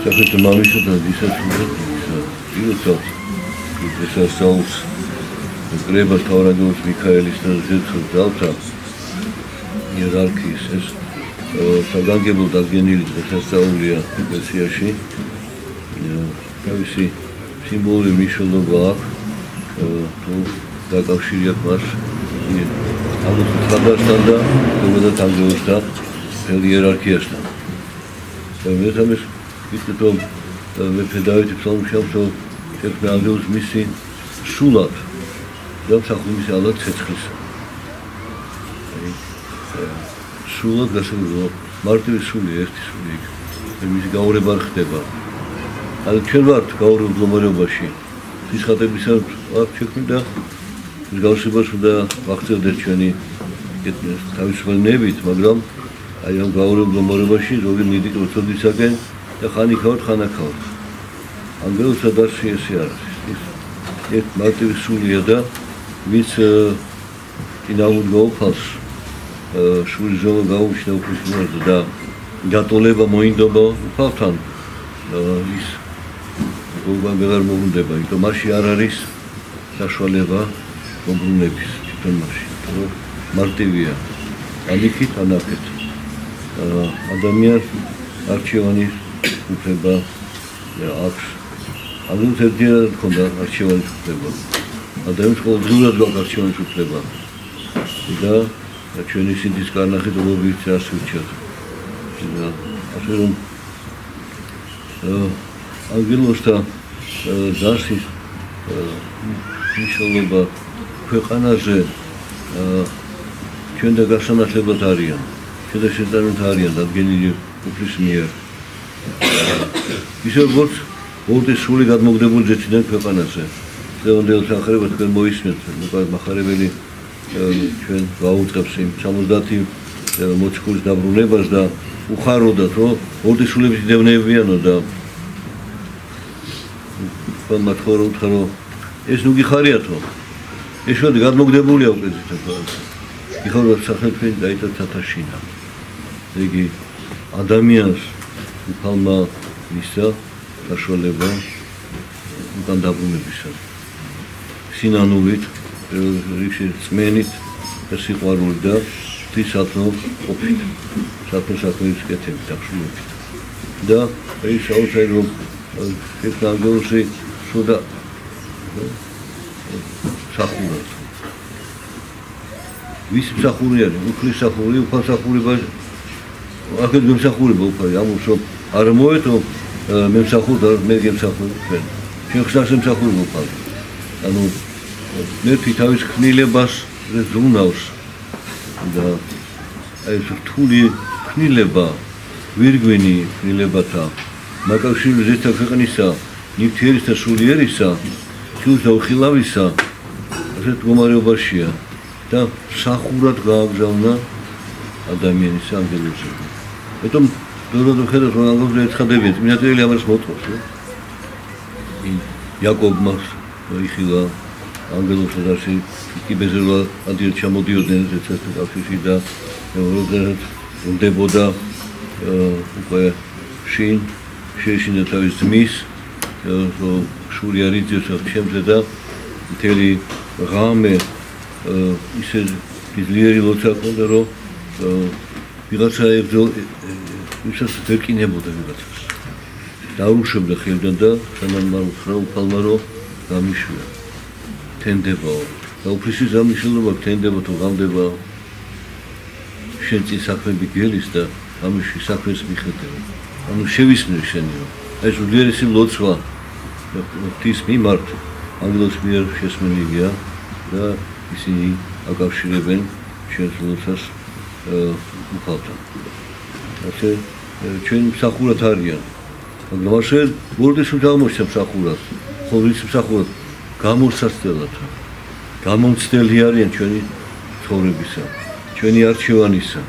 Sakın mamişe de dişe tutuyor. Yürütüyor. Mesela Saus, Greba Tavrados, Mikaelis'ten zıtır dalta hierarkiysiz. Sagangable დადგენილიც შესწავლია ეკლესიაში. თავისი სიმბოლური მნიშვნელობა აქვს. თუ დაკავშირიათ მას ამის ხადასთან და ზოგადად ანგელოსთან hierarkiyasთან. მე თამის ვიტყვით რომ მეფე დავითი ფსალმუშავსო შექმნა ანგელოს მისი სულად დამსახურების ალა ცეცხლის. სულად გასაგებია მარტივი სული ერთი სული იქ მისი გაურება არ ხდება. ანუ ჩვენ ვართ გაურებულ მდგომარეობაში. სიხადებისას არ შექმნი და მსგავსებას უნდა ვახცევდეთ ჩვენი თავისუფლებით, მაგრამ აი ამ გაურებულ მდგომარეობაში ზოგი მიდი უწოდისაკენ და ხან იქავთ, ხან აქავთ. ანგელოსა და ესე არის. ეს მარტივი სულია და ვის ინაუდ გაუფალს შურის ზომა გაუჩნდა უფლისმოერთა და გატოლება მოინდობა უფალთან ის როგორ ვერ მოუნდება, იმიტომ მასში არ არის საშუალება მომბრუნების თვითონ მასში. მარტივია. ანიქით ანაკეთ. ადამიანს არჩევანის უფლება აქვს. ამით ერთად ქონდა არჩევანის უფლება. ადამიანს ყოველდღიურად გვაქვს არჩევანის უფლება. და ჩვენი სინდის კარნახით ობიექტს ასურჩათ. ასე რომ ანგელოსთა დასის მნიშვნელობა ქვეყანაზე ჩვენ და გასანათლებად არიან. ჩვენ და შეტანილად არიან დადგენილი უფლის მიერ. ისე როგორც ორდის სული გადმოგდებული ძეთიდან ქვეყანაზე. დღევანდელ სახარებად თქვენ მოისმენთ, მახარებელი ჩვენ ვაუწყებს იმ 70 მოციქულის დაბრუნებას და უხაროდათ, რომ ორდის სულების დევნებიანო და მათქორ უთქარო ეს ნუ გიხარიათო. ეს შოდი გადმოგდებულია უკვე ზეთქვას. იხაროთ სახელმწიფო დაიტანა თათაშინა. იგი ადამიანს უფალმა მისცა საშუალება უკან დაბრუნებისა. სინანულით რიში წმენით და სიყვარულით და თვისათნო ყოფით. საქმის კეთებით დახშულებით. და ეს საოცარი რომ ეს ანგელოსი სუდა სახურად. ვის მსახური არის? უფლის მსახური, უფალსახურება. აქეთ მსახურება უფალი, ამას რომ არ მოეთო მე მსახურდა, მე გემსახური თქვენ. ჩვენ ხსნას მსახურება უფალი. ანუ მერტი თავის ქმნილებას ზრუნავს და ეს რთული ქმნილება ვირგვინი ქმნილებათა მაკავშირი ზეთა ქვეყნისა ნივთიერის და სულიერისა შულს და უხილავისა ასეთ მდგომარეობაშია და სახურად გააგზავნა ადამიანის ანგელოსი. მეტომ დოროდო ხედავთ რომ ანგელოზი ეცხადებიან მინატრიელი ამას მოთხოვს. იაკობმა იხილა ანგელოსი და კიბეზერვა ადიერ ჩამოდიოდნენ ზეცას კავშირში და როგორც უნდებოდა უკვე შინ შეეშინა თავის ძმის შური არ იძებს ჩემზე და მთელი ღამე ისე ძლიერი ლოცა ჰქონდა რომ ვიღაცა ვისაც ვერ კინებოდა ვიღაცას დაუშვებდა ხელიდან და სანამ ხრა უფალმა რომ გამიშვია თენდებაო და უფლისის ამიშლობა თენდება თუ გამდებაო შენ წინ საქმეები გელის და ამიში საქმეს მიხედება ანუ შევისმენ შენიო ეს ძლიერესი ლოცვა ღვთის მიმართ ანგელოს მიერ შესმენილია და ისინი აკავშირებენ ჩვენს ლოცვას უფალთან. ასე ჩვენ მსახურად არიან. მაგრამ ასე ბორდეს უნდა აღმოჩნდეს მსახურად. ხოლმე მსახურად გამოსაცდელად. გამომცდელი არიან ჩვენი ცხოვრებისა, ჩვენი არჩევანისა.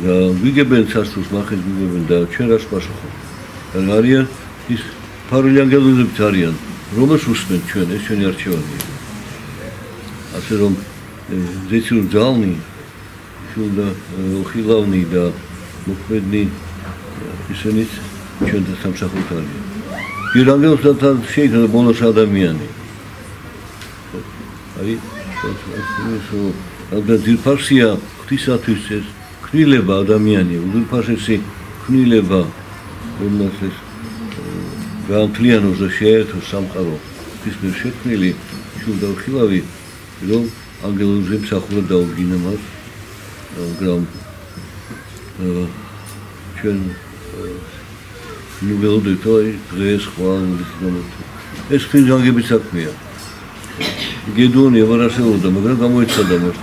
და ვიგებენ სასწაულს ნახეთ ვიგებენ და ჩვენ რას პასუხობთ. არიან ის ფარული ანგელოზებიც არიან, რომელს უსმენ ჩვენ ეს ჩვენი არჩევანია. ასე რომ ზეცი ძალნი შულდა უხილავნი და მოქმედნი ისინიც ჩვენთან სამსახურთ არის. ჯერ ანგელოსთან შეიძლება ბოლოს ადამიანი. აი, და ძირფასია ღვთისათვის ეს ქნილება ადამიანი, უძირფასესი ქნილება, რომელსაც ეს გაამთლიანოს და შეერთოს სამყარო ღვთის მიერ შექმნილი შვილ და ხილავი, რომ ანგელოზი მსახურად დაუდგინა მას, მაგრამ ჩვენ ნუველოდით აი დღეს ხვალ ეს ხინჯანგების საქმეა. გედონი აღარ არსებობდა, მაგრამ გამოეცხადა მას,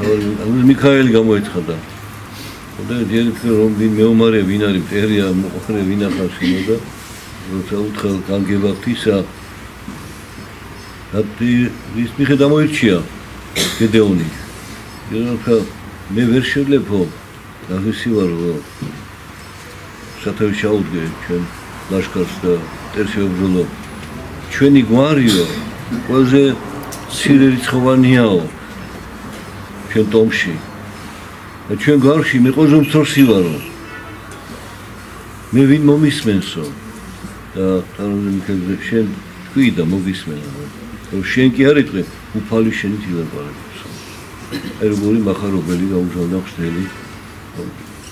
მიქაელი გამოეცხადა. და დიალექტი რომ მეომარი ვინ არის, პერია მოყრე ვინ ახავს იმოდა, როცა უთხრა განგება ღვთისა. და ის მიხედა მოიჩია გედეონი. როცა მე ვერ შევლებო აღისივარო სათავე ჩაუდგე ჩვენ ლაშქარს და ტერშეობრძოლო. ჩვენი გვარიო ყველაზე ცირერიცხოვანიაო ჩვენ ტომში. და ჩვენ გვარში მე ყველაზე მსწორსი ვარო. მე ვინ მომისმენსო და თანამედროვე შენ თქვი და მოგისმენ. რომ შენ კი არ იტყვი, უფალი შენით ილაპარაკებს. აი როგორი მახარობელი გაუჟალდა ხსნელი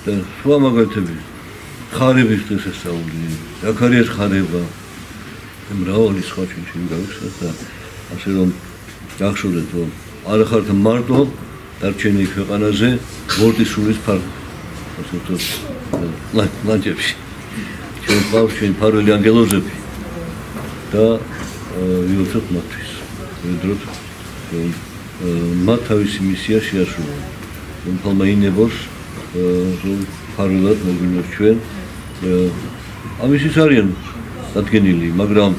და სხვა მაგალითები ხარების შესაძლებელი. ზაქარიას ხარება მრავალი სხვა ჩვენი გავიხსენეთ და ასე რომ გახშობდეთ რომ არ ხართ მარტო დარჩენილი ქვეყანაზე მორტისულის ასე ვთქვათ ლანჯებში. ჩვენ ყავს ჩვენ ფარველი ანგელოზები და ვიოცოთ მათთვის. ვიდროთ მათ თავისი მისია შეასრულა. უმფალმა ინებოს რომ ფარულად მოგვინოს ჩვენ. ამისთვის არიან დადგენილი, მაგრამ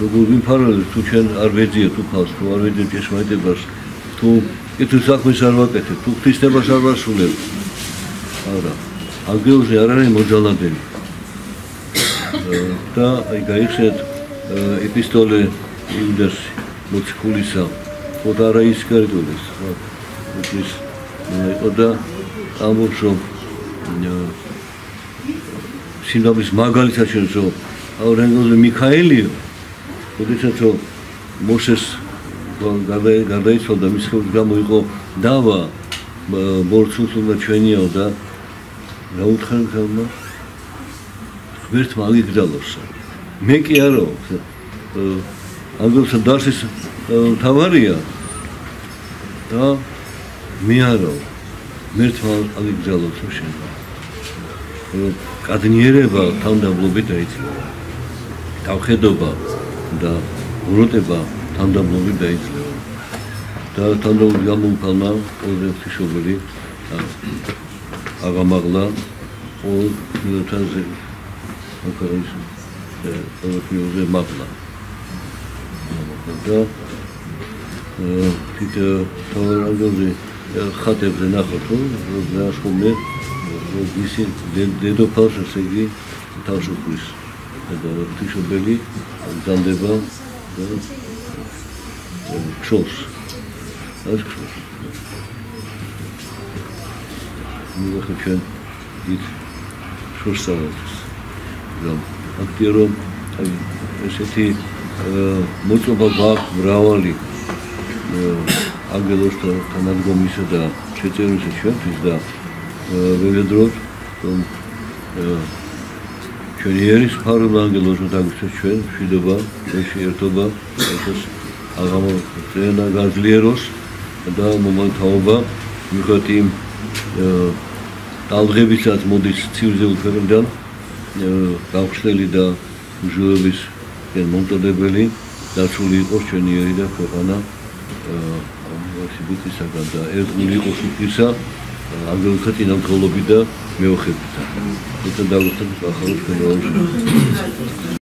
როგორ ვიმფარველებთ თუ ჩვენ არ ვეძიეთ უფალს, თუ არ ვეძიეთ ჭეშმარიტებას, თუ კითხვის საქმეს არ ვაკეთებთ, თუ ღვთისნებას არ ვასრულებთ. არა, ანგელოზი არ არის მოძალადენი. და აი გაიხსენეთ ეპისტოლე იუდას მოციქულისა, ხოდა არა ისკარიტოდეს, ის იყო და ამბობს რომ სინდაბის მაგალითად შენსო ანგელოზი მიქაელიო, როდესაც მოსეს გარდაიცვალა მის ხელს გამოიყო დავა ბორცულმა ჩვენიო და გაუთხარ ხელმა ღმერთმა აგიგდალოსა. მე კი არო ანგელოზი დასის თავარია და მე არო ღმერთმა აგიგდალოსა შენ. კადნიერება თანდაბლობით დაიძლევა. თავხედობა და უროტება თანდაბლობით დაიძლევა. და თანდაბლობით გამოუფალმა ყველაზე ღვთისმშობელი აღამაღლა all military operation the magla. და თით თავარანგელზე ხატებზე ნახოთ რომ გასხომე ისე დედოფალს ესე იგი თავშუქრის და ღვთისმშობელი გზანდება და ქროს ეს ქროს მიღე ჩვენ ის შორსავებს რომ აქტირო აი ესეთი მოწობა გვაქვს მრავალი ანგელოზთან თანადგომისა და შეწირვის ჩვენთვის და ვეძებდით რომ ჩვენი ერის ფარულ ანგელოზს დაგვიწევს ჩვენ მშვიდობა ერთობა ეს აღამოწენა გაძლიეროს და მომანთავობა მიუხედავად იმ ტალღებისაც მოდის ცივილიზებულ ქვეყნიდან გავხსნელი და უჟილობის მომწოდებელი დაცული იყოს ჩვენი ერი და ქვეყანა სიბუთისაგან და ერთგული იყოს უფლისა ანგელოზთა წინამძღოლობით და მეოხებით. ეს დაგვიწევს ახალ ქვეყანაში.